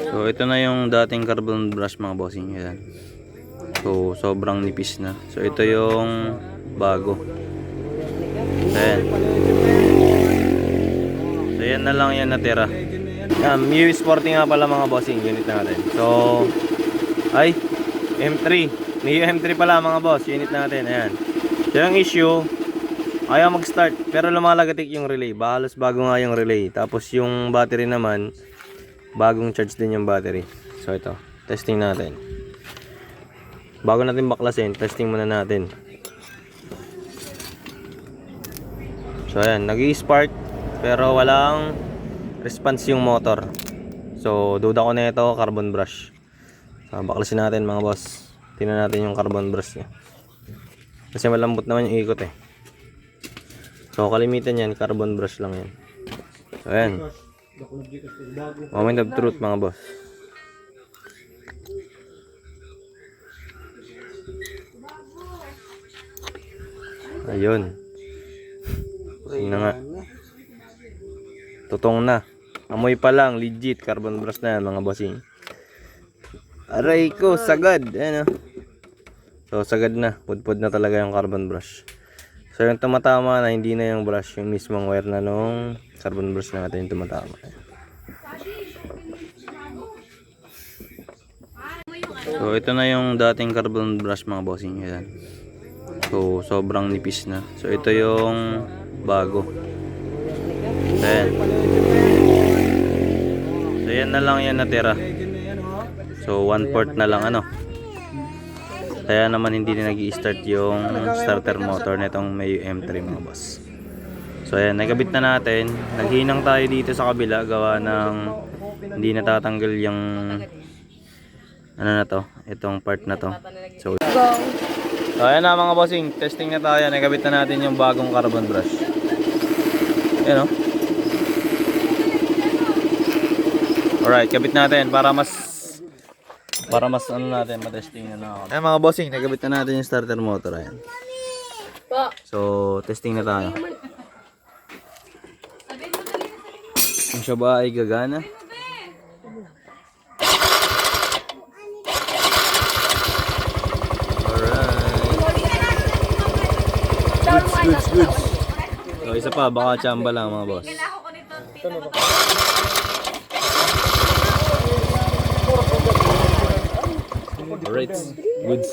So ito na yung dating carbon brush mga bossing. Yan. So sobrang nipis na. So ito yung bago. Ayan. So yan na lang yan natira. Miu Sporting nga pala mga bossing. Unit natin. So ay M3. Miu M3 pala mga boss. Unit natin. Ayan. So yung issue, ayaw mag-start pero lumalagatik yung relay. Halos bago nga yung relay. Tapos yung battery naman, bagong charge din yung battery. So ito, testing natin. Bago natin baklasin, testing muna natin. So ayan, nag-i-spark pero walang response yung motor. So duda ko na ito, carbon brush. So baklasin natin mga boss. Tingnan natin yung carbon brush niya. Kasi malambot naman yung ikot eh. So kalimitan yan, carbon brush lang yan. So ayan. Moment of truth mga boss. Ayun. Yun na nga. Tutong na. Amoy pa lang, legit carbon brush na yan mga bossing. Aray ko, sagad. Ayan o. So sagad na, pudpud na talaga yung carbon brush. So yung tumatama na hindi na yung brush, yung mismong wire na nung carbon brush na natin yung tumatama. So ito na yung dating carbon brush mga bossing. Yan. So sobrang nipis na. So ito yung bago. Ayan. So yan na lang yan natira. So 1/4 na lang ano. Kaya naman hindi na nag-i-start yung starter motor nitong Miu M3 mga boss. So ayan, nakabit na natin. Naghinang tayo dito sa kabila gawa ng hindi natatanggal yung ano na to, itong part na to. So ayan na mga bossing, testing na tayo. Nakabit na natin yung bagong carbon brush. Ayan o. Alright, kabit natin para mas ano natin, matesting na ako. Ayan mga bossing, nagabit na natin yung starter motor. Ayan. So, testing na tayo. Ang siya ba ay gagana? Alright. Goods. So, isa pa, baka chamba lang mga boss. Alright, goods.